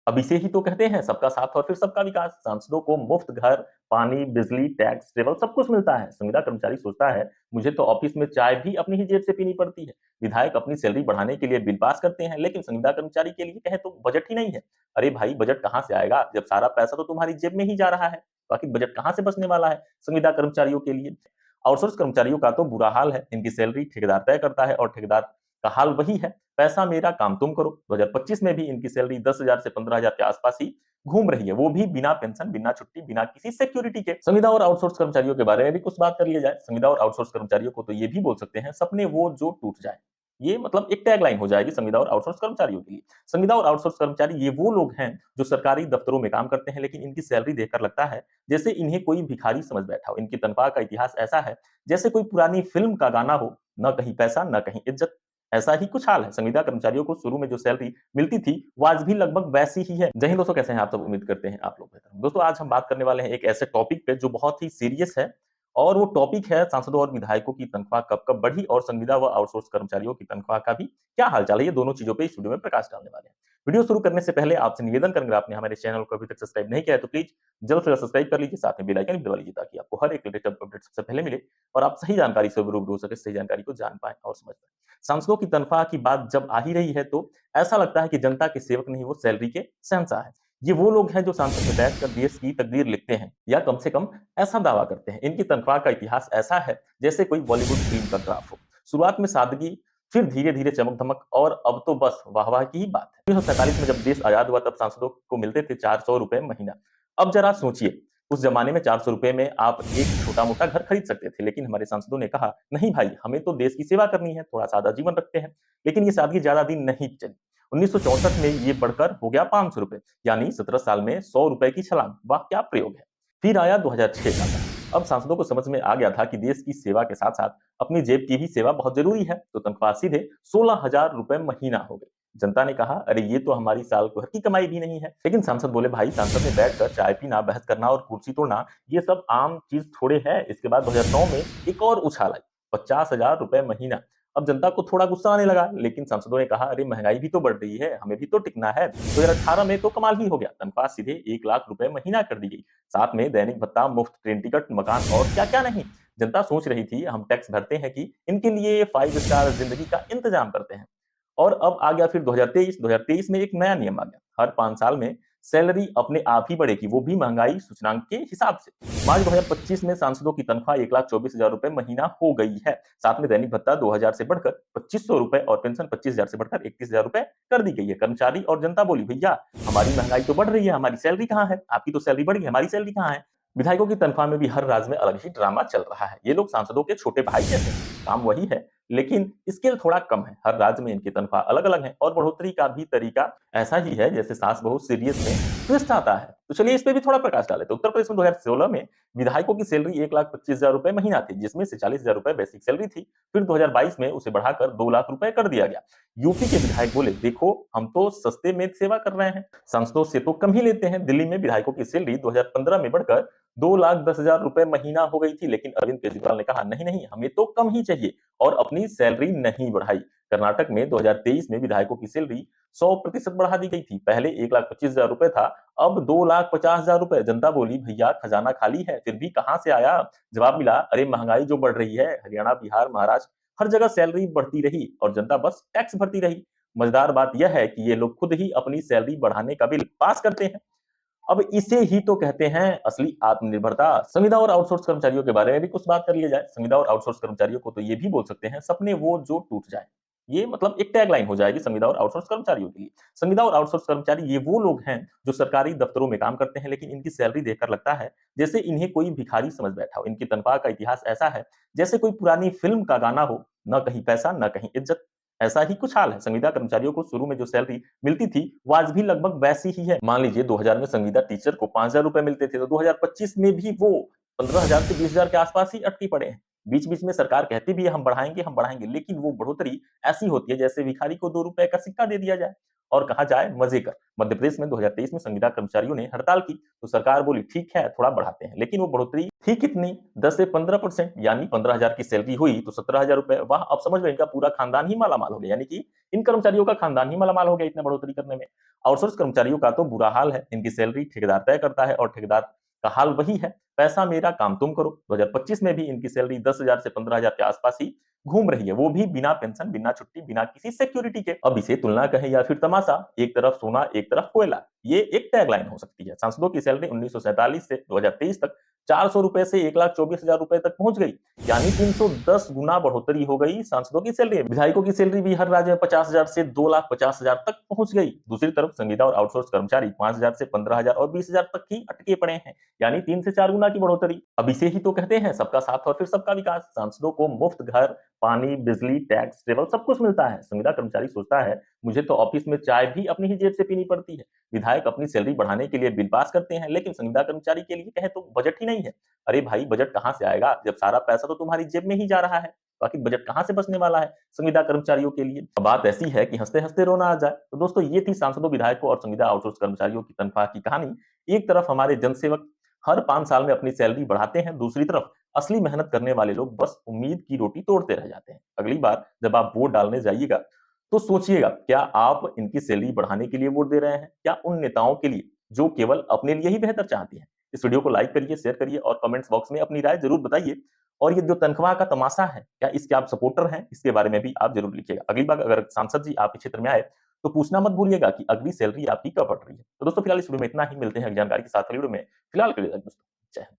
अब इसे ही तो कहते हैं सबका साथ और फिर सबका विकास। सांसदों को मुफ्त घर, पानी, बिजली, टैक्स, ट्रेवल सब कुछ मिलता है। संविदा कर्मचारी सोचता है, मुझे तो ऑफिस में चाय भी अपनी ही जेब से पीनी पड़ती है। विधायक अपनी सैलरी बढ़ाने के लिए बिल पास करते हैं, लेकिन संविदा कर्मचारी के लिए कहे तो बजट ही नहीं है। अरे भाई, बजट कहाँ से आएगा जब सारा पैसा तो तुम्हारी जेब में ही जा रहा है। बाकी बजट कहाँ से बचने वाला है संविदा कर्मचारियों के लिए। आउटसोर्स कर्मचारियों का तो बुरा हाल है। इनकी सैलरी ठेकेदार तय करता है और ठेकेदार का हाल वही है, पैसा मेरा काम तुम करो। 2025 में भी इनकी सैलरी 10,000 से 15,000 के आसपास ही घूम रही है, वो भी बिना पेंशन, बिना छुट्टी, बिना किसी सिक्योरिटी के। संविदा और आउटसोर्स कर्मचारियों के बारे में भी कुछ बात कर लिया जाए। संविदा और आउटसोर्स कर्मचारियों को तो ये भी बोल सकते हैं, सपने वो जो टूट जाए। ये मतलब एक टैगलाइन हो जाएगी संविदा और आउटसोर्स कर्मचारियों के लिए। संविदा और आउटसोर्स कर्मचारी ये वो लोग हैं जो सरकारी दफ्तरों में काम करते हैं, लेकिन इनकी सैलरी देखकर लगता है जैसे इन्हें कोई भिखारी समझ बैठा हो। इनकी तनख्वाह का इतिहास ऐसा है जैसे कोई पुरानी फिल्म का गाना हो, न कहीं पैसा न कहीं इज्जत। ऐसा ही कुछ हाल है। संविदा कर्मचारियों को शुरू में जो सैलरी मिलती थी वो आज भी लगभग वैसी ही है। जय हिंद दोस्तों, कैसे हैं आप सब? उम्मीद करते हैं आप लोग बेहतर हैं। दोस्तों, आज हम बात करने वाले हैं एक ऐसे टॉपिक पे जो बहुत ही सीरियस है, और वो टॉपिक है सांसदों और विधायकों की तनख्वाह कब कब बढ़ी और संविदा व आउटसोर्स कर्मचारियों की तनख्वाह का भी क्या हालचाल है। ये दोनों चीजों पे इस वीडियो में प्रकाश डालने वाले हैं। वीडियो शुरू करने से पहले आपसे निवेदन करेंगे, आपने हमारे चैनल को अभी तक सब्सक्राइब नहीं किया है तो प्लीज जल्द से जल्द सब्सक्राइब कर लीजिए, साथ में बेल आइकन भी दबा लीजिए ताकि आपको हर एक लेटेस्ट अपडेट सबसे पहले मिले और आप सही जानकारी से रूबरू हो सके, सही जानकारी को जान पाए और समझ पाए। सांसदों की तनख्वाह की बात जब आ ही रही है तो ऐसा लगता है कि जनता के सेवक नहीं, वो सैलरी के शहंशाह है। ये वो लोग हैं जो सांसद में बैठकर देश की तकदीर लिखते हैं, या कम से कम ऐसा दावा करते हैं। इनकी तनख्वाह का इतिहास ऐसा है जैसे कोई बॉलीवुड फिल्म का ग्राफ हो। शुरुआत में सादगी, फिर धीरे धीरे चमक धमक, और अब तो बस वाहवाह की ही बात है। 1947 में जब देश आजाद हुआ तब सांसदों को मिलते थे 400 रुपए महीना। अब जरा सोचिए, उस जमाने में 400 रुपए में आप एक छोटा मोटा घर खरीद सकते थे, लेकिन हमारे सांसदों ने कहा नहीं भाई, हमें तो देश की सेवा करनी है, थोड़ा सादा जीवन रखते हैं। लेकिन ये सादगी ज्यादा दिन नहीं चली। 1964 में ये बढ़कर हो गया 500 रुपए, यानी 17 साल में 100 रुपए की छलांग। वाह क्या प्रयोग है। फिर आया 2006 का साल। अब सांसदों को समझ में आ गया था कि देश की सेवा के साथ साथ अपनी जेब की भी सेवा बहुत जरूरी है, तो तनख्वाह सीधे 16,000 रुपए महीना हो गई। जनता ने कहा अरे ये तो हमारी साल भर की कमाई भी नहीं है। लेकिन सांसद बोले भाई, सांसद में बैठकर चाय पीना, बहस करना और कुर्सी तोड़ना ये सब आम चीज थोड़े है। इसके बाद 2009 में एक और उछाल आई, 50,000 रुपए महीना। अब जनता को थोड़ा गुस्सा आने लगा, लेकिन सांसदों ने कहा अरे महंगाई भी तो बढ़ रही है, हमें भी तो टिकना है। 2018 में तो कमाल ही हो गया, तनख्वाह सीधे 1 लाख रुपए महीना कर दी गई, साथ में दैनिक भत्ता, मुफ्त ट्रेन टिकट, मकान और क्या क्या नहीं। जनता सोच रही थी हम टैक्स भरते हैं कि इनके लिए 5 स्टार जिंदगी का इंतजाम करते हैं। और अब आ गया फिर 2023 में एक नया नियम आ गया, हर 5 साल में सैलरी अपने आप ही बढ़ेगी, वो भी महंगाई सूचकांक के हिसाब से। मार्च 2025 में सांसदों की तनख्वाह 1,24,000 रुपए महीना हो गई है, साथ में दैनिक भत्ता 2,000 से बढ़कर 2,500 रुपए और पेंशन 25,000 से बढ़कर 31,000 रुपए कर दी गई है। कर्मचारी और जनता बोली भैया, हमारी महंगाई तो बढ़ रही है, हमारी सैलरी कहाँ है? आपकी तो सैलरी बढ़ी, हमारी सैलरी कहाँ है? विधायकों की तनख्वाह में भी हर राज्य में अलग ही ड्रामा चल रहा है। ये लोग सांसदों के छोटे भाई जैसे हैं, काम वही है लेकिन स्केल थोड़ा कम है। हर राज्य में इनकी तनख्वाह अलग अलग है और बढ़ोतरी का भी तरीका ऐसा ही है जैसे सास बहू सीरियस में ट्विस्ट आता है। तो चलिए इस पे भी थोड़ा प्रकाश डाले। तो उत्तर प्रदेश में 2016 में विधायकों की सैलरी 1,25,000 रुपए महीना थी, जिसमें से 40,000 रुपए बेसिक सैलरी थी। फिर 2022 में उसे बढ़ाकर 2 लाख रुपए कर दिया गया। यूपी के विधायक बोले देखो, हम तो सस्ते में सेवा कर रहे हैं, सांसदों से तो कम ही लेते हैं। दिल्ली में विधायकों की सैलरी 2015 में बढ़कर 2,10,000 रुपए महीना हो गई थी, लेकिन अरविंद केजरीवाल ने कहा नहीं नहीं, हमें तो कम ही चाहिए, और अपनी सैलरी नहीं बढ़ाई। कर्नाटक में 2023 में विधायकों की सैलरी 100% बढ़ा दी गई थी। पहले 1,25,000 रुपए था, अब 2,50,000 रुपए। जनता बोली भैया खजाना खाली है, फिर भी कहां से आया? जवाब मिला अरे महंगाई जो बढ़ रही है, हरियाणा, बिहार, महाराष्ट्र हर जगह सैलरी बढ़ती रही और जनता बस टैक्स भरती रही। मजेदार बात यह है कि ये लोग खुद ही अपनी सैलरी बढ़ाने का बिल पास करते हैं। अब इसे ही तो कहते हैं असली आत्मनिर्भरता। संविदा और आउटसोर्स कर्मचारियों के बारे में भी कुछ बात कर लिया जाए। संविदा और आउटसोर्स कर्मचारियों को तो ये भी बोल सकते हैं, सपने वो जो टूट जाए। ये मतलब एक टैगलाइन हो जाएगी संविदा और आउटसोर्स कर्मचारियों के लिए। संविदा और आउटसोर्स कर्मचारी ये वो लोग हैं जो सरकारी दफ्तरों में काम करते हैं, लेकिन इनकी सैलरी देखकर लगता है जैसे इन्हें कोई भिखारी समझ बैठा हो। इनकी तनख्वाह का इतिहास ऐसा है जैसे कोई पुरानी फिल्म का गाना हो, न कहीं पैसा न कहीं इज्जत। ऐसा ही कुछ हाल है। संविदा कर्मचारियों को शुरू में जो सैलरी मिलती थी वो आज भी लगभग वैसी ही है। मान लीजिए 2000 में संविदा टीचर को 5,000 रुपए मिलते थे, तो 2025 में भी वो 15,000 से 20,000 के आसपास ही अटकी पड़े हैं। बीच बीच में सरकार कहती भी है हम बढ़ाएंगे, लेकिन वो बढ़ोतरी ऐसी होती है जैसे भिखारी को 2 रुपए का सिक्का दे दिया जाए। और कहा जाए मजे कर। मध्य प्रदेश में 2023 में संविदा कर्मचारियों ने हड़ताल की तो सरकार बोली ठीक है थोड़ा बढ़ाते हैं, लेकिन वो बढ़ोतरी थी कितनी? 10 से 15% यानी 15,000 की सैलरी हुई तो 17,000 रुपए। वाह, अब समझ में इनका पूरा खानदान ही मालामाल हो गया, यानी कि इन कर्मचारियों का खानदान ही मालामाल हो गया इतने बढ़ोतरी करने में। आउटसोर्स कर्मचारियों का तो बुरा हाल है, इनकी सैलरी ठेकेदार तय करता है और ठेकेदार का हाल वही है, पैसा मेरा काम तुम करो। 2025 में भी इनकी सैलरी 10,000 से 15,000 के आसपास ही घूम रही है, वो भी बिना पेंशन, बिना छुट्टी, बिना किसी सिक्योरिटी के। अब इसे तुलना कहें या फिर तमाशा, एक तरफ सोना एक तरफ कोयला, ये एक टैगलाइन हो सकती है। सांसदों की सैलरी 1947 से 2023 तक 400 रुपए से 1,24,000 रुपए तक पहुंच गई, यानी 310 गुना बढ़ोतरी हो गई सांसदों की सैलरी। विधायकों की सैलरी भी हर राज्य में 50,000 से 2,50,000 तक पहुंच गई। दूसरी तरफ संविदा और आउटसोर्स कर्मचारी 5,000 से 15,000 और 20,000 तक ही अटके पड़े हैं, यानी 3 से 4 गुना की बढ़ोतरी। अब इसे ही तो कहते हैं सबका साथ और फिर सबका विकास। सांसदों को मुफ्त घर, पानी, बिजली, टैक्स, ट्रेवल सब कुछ मिलता है। संविदा कर्मचारी सोचता है मुझे तो ऑफिस में चाय भी अपनी ही जेब से पीनी पड़ती है। विधायक अपनी सैलरी बढ़ाने के लिए बिल पास करते हैं, लेकिन संविदा कर्मचारी के लिए कहे तो बजट ही नहीं है। अरे भाई, बजट कहां से आएगा जब सारा पैसा तो तुम्हारी जेब में ही जा रहा है? बाकी बजट कहां से बचने वाला है संविदा कर्मचारियों के लिए? अब बात ऐसी है कि हंसते हंसते रोना आ जाए। तो दोस्तों, ये थी सांसदों, विधायकों और संविदा आउटसोर्स कर्मचारियों की तनख्वाह की कहानी। एक तरफ हमारे जनसेवक हर 5 साल में अपनी सैलरी बढ़ाते हैं, दूसरी तरफ असली मेहनत करने वाले लोग बस उम्मीद की रोटी तोड़ते रह जाते हैं। अगली बार जब आप वोट डालने जाइएगा तो सोचिएगा, क्या आप इनकी सैलरी बढ़ाने के लिए वोट दे रहे हैं या उन नेताओं के लिए जो केवल अपने लिए ही बेहतर चाहते हैं? इस वीडियो को लाइक करिए, शेयर करिए और कमेंट्स बॉक्स में अपनी राय जरूर बताइए। और ये जो तनख्वाह का तमाशा है, क्या इसके आप सपोर्टर हैं? इसके बारे में भी आप जरूर लिखिएगा। अगली बार अगर सांसद जी आपके क्षेत्र में आए तो पूछना मत भूलिएगा कि अगली सैलरी आपकी कब बढ़ रही है। तो दोस्तों, फिलहाल इस वीडियो में इतना ही। मिलते हैं अगली जानकारी के साथ अगली वीडियो में। फिलहाल के लिए दोस्तों, जय हिंद।